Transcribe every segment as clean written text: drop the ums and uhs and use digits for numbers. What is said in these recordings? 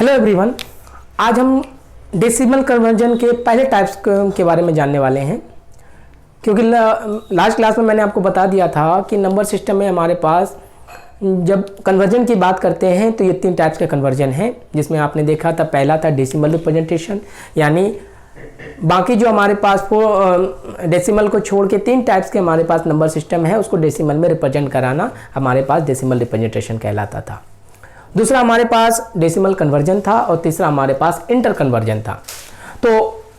Hello everyone, आज हम decimal conversion के पहले टाइप्स के बारे में जानने वाले हैं। क्योंकि लास्ट क्लास में मैंने आपको बता दिया था कि नंबर सिस्टम में हमारे पास जब कन्वर्जन की बात करते हैं तो ये 3 टाइप्स के कन्वर्जन हैं, जिसमें आपने देखा था पहला था डेसिमल रिप्रेजेंटेशन, यानी बाकी जो हमारे पास डेसिमल को छोड़ के 3 टाइप्स के हमारे पास नंबर सिस्टम है, उसको डेसिमल में रिप्रेजेंट कराना हमारे पास डेसिमल रिप्रेजेंटेशन कहलाता था। दूसरा हमारे पास डेसिमल कन्वर्जन था और तीसरा हमारे पास इंटर कन्वर्जन था। तो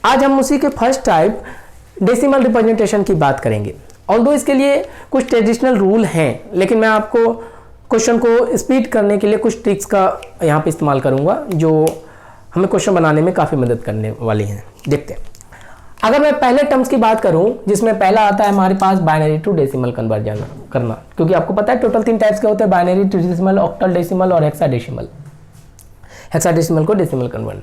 आज हम उसी के फर्स्ट टाइप डेसिमल रिप्रेजेंटेशन की बात करेंगे। ऑल्दो इसके लिए कुछ ट्रेडिशनल रूल हैं, लेकिन मैं आपको क्वेश्चन को स्पीड करने के लिए कुछ ट्रिक्स का यहाँ पे इस्तेमाल करूँगा जो हमें क्वेश्चन बनाने में काफ़ी मदद करने वाली हैं। देखते हैं, अगर मैं पहले टर्म्स की बात करूं जिसमें पहला आता है हमारे पास बाइनरी टू डेसिमल कन्वर्जन करना, क्योंकि आपको पता है टोटल 3 टाइप्स के होते हैं, binary to decimal, octal decimal और हेक्साडेसिमल। हेक्साडेसिमल को डेसिमल कन्वर्जन।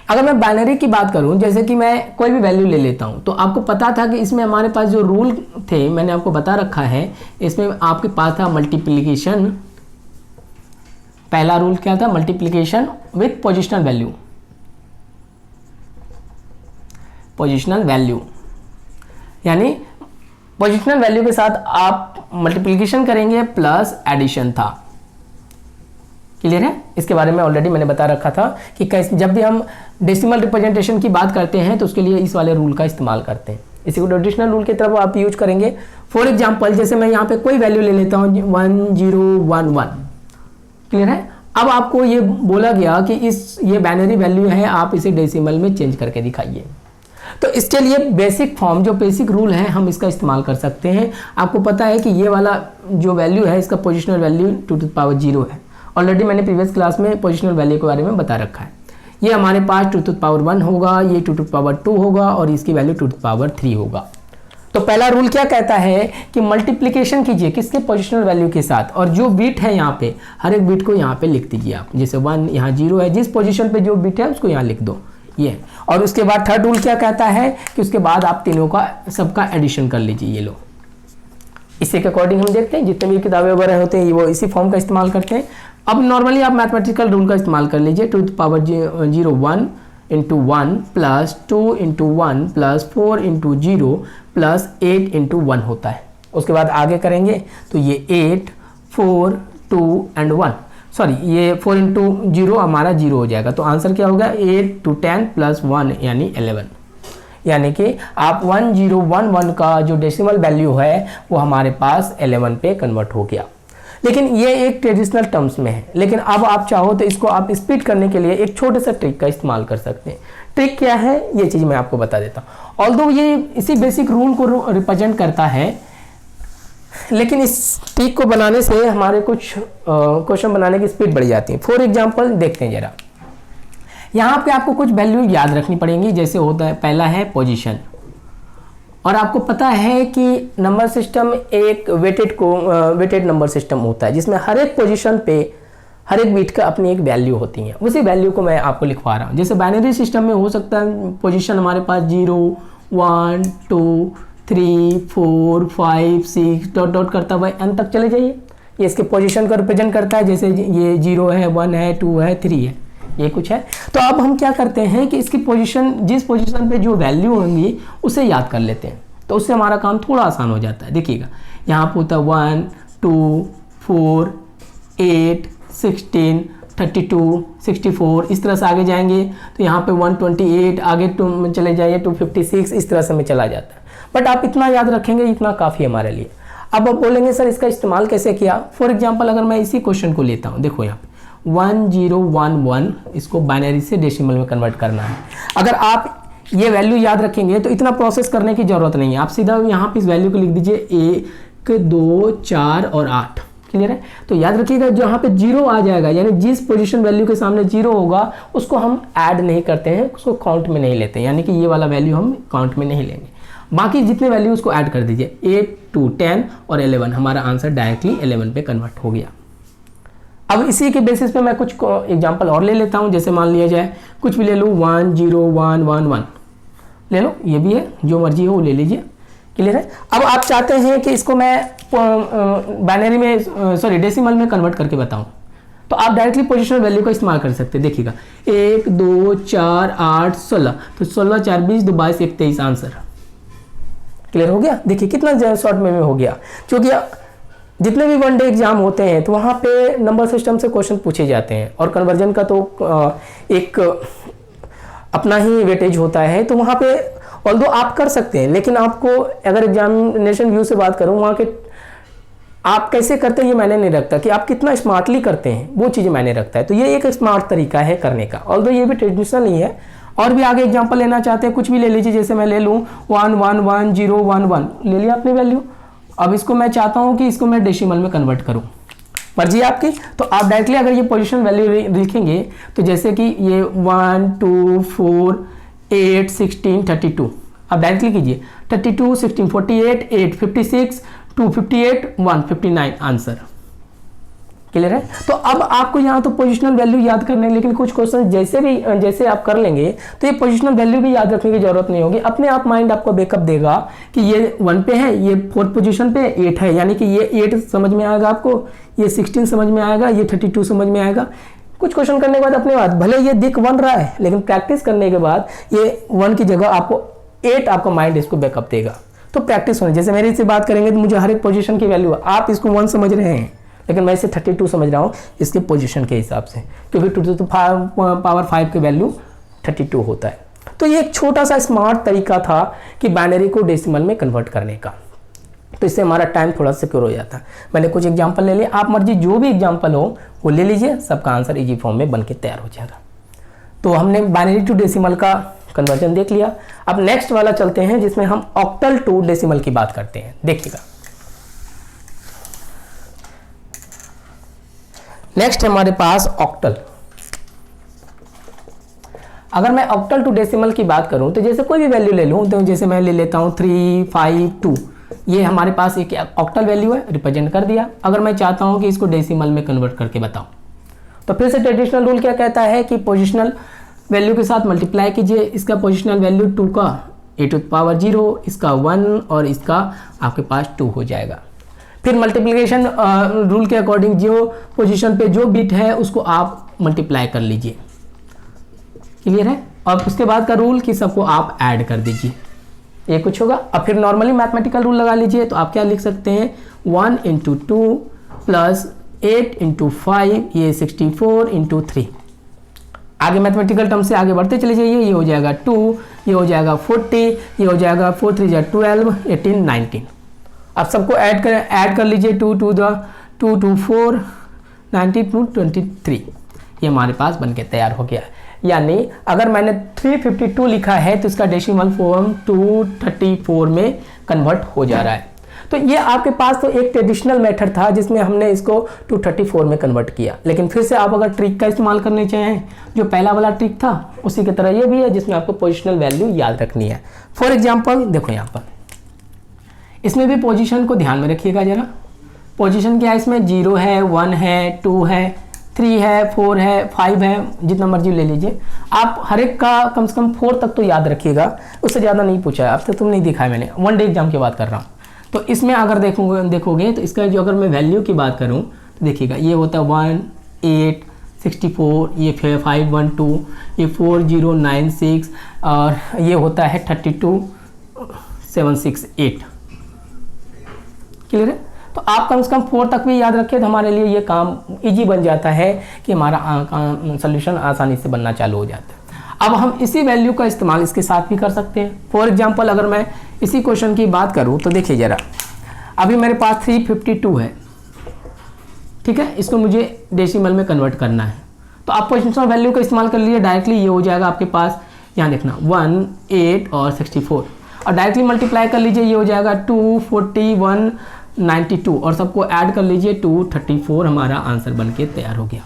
अगर मैं बाइनरी की बात करूं, जैसे कि मैं कोई भी वैल्यू ले लेता हूं, तो आपको पता था कि इसमें हमारे पास जो रूल थे मैंने आपको बता रखा है। इसमें आपके पास था मल्टीप्लीकेशन। पहला रूल क्या था? Multiplication with positional value. Positional value यानी पोजिशनल वैल्यू के साथ आप मल्टीप्लिकेशन करेंगे प्लस एडिशन था। क्लियर है? इसके बारे में ऑलरेडी मैंने बता रखा था कि कैसे जब भी हम डेसिमल रिप्रेजेंटेशन की बात करते हैं तो उसके लिए इस वाले रूल का इस्तेमाल करते हैं। इसी को ट्रेडिशनल रूल की तरफ आप यूज करेंगे। फॉर एग्जाम्पल, जैसे मैं यहाँ पे कोई वैल्यू ले लेता हूँ 1011। क्लियर है? अब आपको ये बोला गया कि ये बाइनरी वैल्यू है, आप इसे डेसिमल में चेंज करके दिखाइए। तो इसके लिए बेसिक फॉर्म, जो बेसिक रूल है, हम इसका इस्तेमाल कर सकते हैं। आपको पता है कि ये वाला जो वैल्यू है इसका positional value 2 to the power 0 है। ऑलरेडी मैंने प्रीवियस क्लास में पोजिशनल वैल्यू के बारे में बता रखा है। ये हमारे पास 2 टू द पावर 1 होगा, ये 2 टू द पावर 2 होगा और इसकी वैल्यू 2 टू द पावर 3 होगा। तो पहला रूल क्या कहता है कि मल्टीप्लिकेशन कीजिए किसके? पोजिशनल वैल्यू के साथ, और जो बिट है यहाँ पे हर एक बिट को यहाँ पे लिख दीजिए आप। जैसे 1 यहाँ 0 है, जिस पोजिशन पे जो बिट है उसको यहाँ लिख दो ये। और उसके बाद थर्ड रूल क्या कहता है कि उसके बाद आप तीनों का सबका एडिशन कर लीजिए। ये लो, इसी के अकॉर्डिंग हम देखते हैं जितने भी किताबें वगैरह होते हैं वो इसी फॉर्म का इस्तेमाल करते हैं। अब नॉर्मली आप मैथमेटिकल रूल का इस्तेमाल कर लीजिए। 2 to power 0 1 into 1 plus 2 into 1 plus 4 into 0 plus 8 into 1 होता है। उसके बाद आगे करेंगे तो ये 8 4 2 एंड 1, सॉरी ये 4 इंटू 0 हमारा 0 हो जाएगा। तो आंसर क्या होगा? 8 टू 10 प्लस 1 यानी 11। यानी कि आप 1011 का जो डेसिमल वैल्यू है वो हमारे पास 11 पे कन्वर्ट हो गया। लेकिन ये एक ट्रेडिशनल टर्म्स में है, लेकिन अब आप चाहो तो इसको आप स्पीड करने के लिए एक छोटे सा ट्रिक का इस्तेमाल कर सकते हैं। ट्रिक क्या है ये चीज़ मैं आपको बता देता हूँ। ऑल्दो ये इसी बेसिक रूल को रिप्रेजेंट करता है, लेकिन इस ट्रिक को बनाने से हमारे कुछ क्वेश्चन बनाने की स्पीड बढ़ जाती है। फॉर एग्जांपल देखते हैं जरा, यहाँ पे आपको कुछ वैल्यू याद रखनी पड़ेंगी। जैसे होता है, पहला है पोजीशन, और आपको पता है कि नंबर सिस्टम एक वेटेड नंबर सिस्टम होता है जिसमें हर एक पोजीशन पे हर एक बिट का अपनी एक वैल्यू होती है। उसी वैल्यू को मैं आपको लिखवा रहा हूँ। जैसे बाइनरी सिस्टम में हो सकता है पोजीशन हमारे पास 0 1 2 3 4 5 6 डॉट डॉट करता हुआ n तक चले जाइए। ये इसके पोजीशन को रिप्रेजेंट करता है। जैसे ये 0 है, 1 है, 2 है, 3 है, ये कुछ है। तो अब हम क्या करते हैं कि इसकी पोजीशन, जिस पोजीशन पे जो वैल्यू होंगी उसे याद कर लेते हैं, तो उससे हमारा काम थोड़ा आसान हो जाता है। देखिएगा यहाँ पे होता है 1 2 4 8 16 32 64, इस तरह से आगे जाएंगे तो यहाँ पे 128, आगे चले जाइए 256, इस तरह से में चला जाता है। बट आप इतना याद रखेंगे, इतना काफ़ी हमारे लिए। अब आप बोलेंगे सर इसका इस्तेमाल कैसे किया? फॉर एग्जांपल अगर मैं इसी क्वेश्चन को लेता हूँ, देखो यहाँ पे 1011, इसको बाइनरी से डेसिमल में कन्वर्ट करना है। अगर आप ये वैल्यू याद रखेंगे तो इतना प्रोसेस करने की ज़रूरत नहीं है। आप सीधा यहाँ पे इस वैल्यू को लिख दीजिए 1 2 4 और 8। क्लियर है? तो याद रखिएगा जहाँ पे 0 आ जाएगा, यानी जिस पोजीशन वैल्यू के सामने 0 होगा उसको हम ऐड नहीं करते हैं, उसको काउंट में नहीं लेते हैं, यानी कि ये वाला वैल्यू हम काउंट में नहीं लेंगे। बाकी जितने वैल्यू उसको ऐड कर दीजिए। 8 2 10 और 11, हमारा आंसर डायरेक्टली 11 पे कन्वर्ट हो गया। अब इसी के बेसिस पे मैं कुछ एग्जांपल और ले लेता हूँ। जैसे मान लिया जाए कुछ भी ले लूँ, 1 0 1 1 1 ले लो, ये भी है, जो मर्जी हो वो ले लीजिए। क्लियर है? अब आप चाहते हैं कि इसको मैं बाइनरी में, सॉरी डेसिमल में कन्वर्ट करके बताऊं, तो आप डायरेक्टली पोजिशनल वैल्यू का इस्तेमाल कर सकते हैं। देखिएगा 1 2 4 8 16, तो 16 4 20 2 22 1 23 आंसर क्लियर हो गया। देखिए कितना शॉर्ट में हो गया, क्योंकि जितने भी वन डे एग्जाम होते हैं तो वहाँ पे नंबर सिस्टम से क्वेश्चन पूछे जाते हैं और कन्वर्जन का तो एक अपना ही वेटेज होता है, तो वहाँ पे ऑल्दो आप कर सकते हैं, लेकिन आपको अगर एग्जामिनेशन व्यू से बात करूँ वहाँ के आप कैसे करते हैं ये मायने नहीं रखता, कि आप कितना स्मार्टली करते हैं वो चीज़ मायने रखता है। तो ये एक स्मार्ट तरीका है करने का, ऑल्दो ये भी ट्रेडिशनल नहीं है। और भी आगे एग्जांपल लेना चाहते हैं कुछ भी ले लीजिए, जैसे मैं ले लूँ 1 1 1 0 1 1 ले लिया अपनी वैल्यू। अब इसको मैं चाहता हूँ कि इसको मैं डेसिमल में कन्वर्ट करूँ, मर्जी आपकी। तो आप डायरेक्टली अगर ये पोजीशन वैल्यू लिखेंगे तो जैसे कि ये 1 2 4 8 16 32, आप डायरेक्टली कीजिए 32 16 48 8 56 2 58 1 59 आंसर क्लियर है। तो अब आपको यहाँ तो पोजिशनल वैल्यू याद करने, लेकिन कुछ क्वेश्चन जैसे आप कर लेंगे तो ये पोजिशनल वैल्यू भी याद रखने की जरूरत नहीं होगी, अपने आप माइंड आपको बैकअप देगा कि ये 1 पे है, ये 4th पोजीशन पे 8 है, यानी कि ये 8 समझ में आएगा आपको, ये 16 समझ में आएगा, ये 32 समझ में आएगा। कुछ क्वेश्चन करने के बाद अपने बात भले ये दिख 1 रहा है, लेकिन प्रैक्टिस करने के बाद ये 1 की जगह आपको 8 आपका माइंड इसको बैकअप देगा। तो प्रैक्टिस होने, जैसे मेरे से बात करेंगे तो मुझे हर एक पोजीशन की वैल्यू, आप इसको 1 समझ रहे हैं लेकिन मैं इसे 32 समझ रहा हूँ इसके पोजीशन के हिसाब से, क्योंकि 2 to the power 5 की वैल्यू 32 होता है। तो ये एक छोटा सा स्मार्ट तरीका था कि बाइनरी को डेसिमल में कन्वर्ट करने का, तो इससे हमारा टाइम थोड़ा सिक्योर हो जाता है। मैंने कुछ एग्जाम्पल ले लिए, आप मर्जी जो भी एग्जाम्पल हो वो ले लीजिए, सबका आंसर इजी फॉर्म में बन के तैयार हो जाएगा। तो हमने बाइनरी टू डेसिमल का कन्वर्जन देख लिया। अब नेक्स्ट वाला चलते हैं जिसमें हम ऑक्टल टू डेसिमल की बात करते हैं। देखिएगा नेक्स्ट हमारे पास ऑक्टल। अगर मैं ऑक्टल टू डेसिमल की बात करूं तो जैसे कोई भी वैल्यू ले लूं, तो जैसे मैं ले लेता हूं 3 5 2, ये हमारे पास एक ऑक्टल वैल्यू है, रिप्रेजेंट कर दिया। अगर मैं चाहता हूं कि इसको डेसिमल में कन्वर्ट करके बताऊं, तो फिर से ट्रेडिशनल रूल क्या कहता है कि पोजिशनल वैल्यू के साथ मल्टीप्लाई कीजिए। इसका पोजिशनल वैल्यू 2 का a to the power 0, इसका 1 और इसका आपके पास 2 हो जाएगा। फिर मल्टीप्लिकेशन रूल के अकॉर्डिंग जो पोजीशन पे जो बिट है उसको आप मल्टीप्लाई कर लीजिए, क्लियर है। और उसके बाद का रूल कि सबको आप ऐड कर दीजिए, ये कुछ होगा। अब फिर नॉर्मली मैथमेटिकल रूल लगा लीजिए, तो आप क्या लिख सकते हैं 1 × 2 प्लस 8 × 5, ये 64 × 3। आगे मैथमेटिकल टर्म से आगे बढ़ते चले जाइए, ये हो जाएगा 2, ये हो जाएगा 40, ये हो जाएगा 4 3 12 18 19। अब सबको ऐड कर लीजिए 2 2 2 4 92 23, ये हमारे पास बनके तैयार हो गया। यानी अगर मैंने 352 लिखा है तो इसका डेसिमल फॉर्म 234 में कन्वर्ट हो जा रहा है। तो ये आपके पास तो एक ट्रेडिशनल मेथड था जिसमें हमने इसको 234 में कन्वर्ट किया, लेकिन फिर से आप अगर ट्रिक का इस्तेमाल करने चाहें, जो पहला वाला ट्रिक था उसी की तरह ये भी है, जिसमें आपको पोजिशनल वैल्यू याद रखनी है। फॉर एग्जाम्पल देखो यहाँ पर, इसमें भी पोजीशन को ध्यान में रखिएगा जरा। पोजीशन क्या है इसमें, 0 है, 1 है, 2 है, 3 है, 4 है, 5 है, जितना मर्जी ले लीजिए। आप हर एक का कम से कम 4 तक तो याद रखिएगा, उससे ज़्यादा नहीं पूछा है अब तक, तुम नहीं दिखाया मैंने, 1 डे एग्जाम की बात कर रहा हूँ। तो इसमें अगर देखोगे तो इसका जो अगर मैं वैल्यू की बात करूँ तो देखिएगा ये होता है 1 8 64, ये 5 1 2, ये 4 0 9 6 और ये होता है 32 7 6 8, क्लियर है। तो आप कम से कम 4 तक भी याद रखें तो हमारे लिए ये काम इजी बन जाता है कि हमारा सोल्यूशन आसानी से बनना चालू हो जाता है। अब हम इसी वैल्यू का इस्तेमाल इसके साथ भी कर सकते हैं। फॉर एग्जांपल अगर मैं इसी क्वेश्चन की बात करूं तो देखिए ज़रा, अभी मेरे पास 352 है, ठीक है, इसको मुझे डेसिमल में कन्वर्ट करना है। तो आप पोजिशनल वैल्यू का इस्तेमाल कर लीजिए, डायरेक्टली ये हो जाएगा आपके पास, यहाँ देखना 1 8 और 64, और डायरेक्टली मल्टीप्लाई कर लीजिए, ये हो जाएगा 2 41 92 और सबको ऐड कर लीजिए 234, हमारा आंसर बन के तैयार हो गया।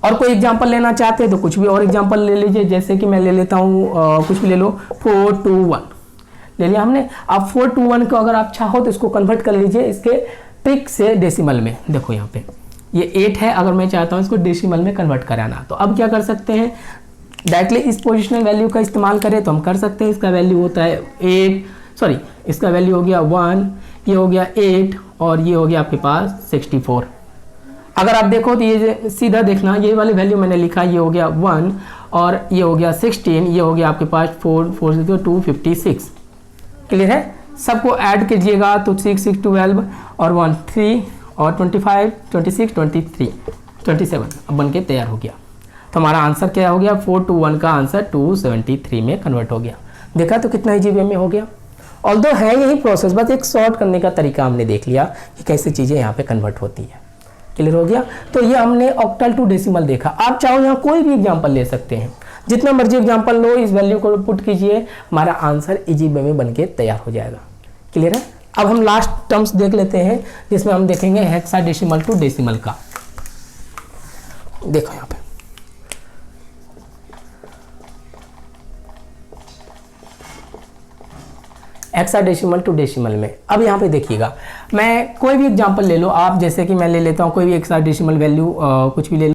और कोई एग्जांपल लेना चाहते हैं तो कुछ भी और एग्जांपल ले लीजिए, जैसे कि मैं ले लेता हूँ कुछ भी ले लो, 421 ले लिया हमने। अब 421 को अगर आप चाहो तो इसको कन्वर्ट कर लीजिए इसके ट्रिक से डेसिमल में। देखो यहाँ पे ये 8 है, अगर मैं चाहता हूँ इसको डेसिमल में कन्वर्ट कराना, तो अब क्या कर सकते हैं, डायरेक्टली इस पोजिशनल वैल्यू का इस्तेमाल करें तो हम कर सकते हैं। इसका वैल्यू होता है 8, सॉरी इसका वैल्यू हो गया 1, ये हो गया 8 और ये हो गया आपके पास 64। अगर आप देखो तो ये सीधा देखना, ये वाली वैल्यू मैंने लिखा, ये हो गया 1 और ये हो गया 16, ये हो गया आपके पास 4 4 256। क्लियर है? सबको ऐड कीजिएगा तो 6 6 12 और 1 3 और 25 26 23 27 अब बन के तैयार हो गया। तो हमारा आंसर क्या हो गया? 421 का आंसर 273 में कन्वर्ट हो गया। देखा तो कितना ईजी वे में हो गया। ऑल्दो है यही प्रोसेस, बस एक सॉर्ट करने का तरीका हमने देख लिया कि कैसे चीज़ें यहाँ पे कन्वर्ट होती है। क्लियर हो गया? तो ये हमने ऑक्टल टू डेसिमल देखा। आप चाहो यहाँ कोई भी एग्जांपल ले सकते हैं, जितना मर्जी एग्जांपल लो, इस वैल्यू को पुट कीजिए, हमारा आंसर इजी वे में बन के तैयार हो जाएगा। क्लियर है? अब हम लास्ट टर्म्स देख लेते हैं जिसमें हम देखेंगे हेक्साडेसिमल टू डेसिमल का। देखो यहाँ पे हेक्साडेसिमल टू डेसिमल में, अब यहाँ पे देखिएगा, मैं कोई भी एग्जांपल ले लो आप, जैसे कि मैं ले लेता हूँ कोई भी हेक्साडेसिमल वैल्यू कुछ भी ले लो।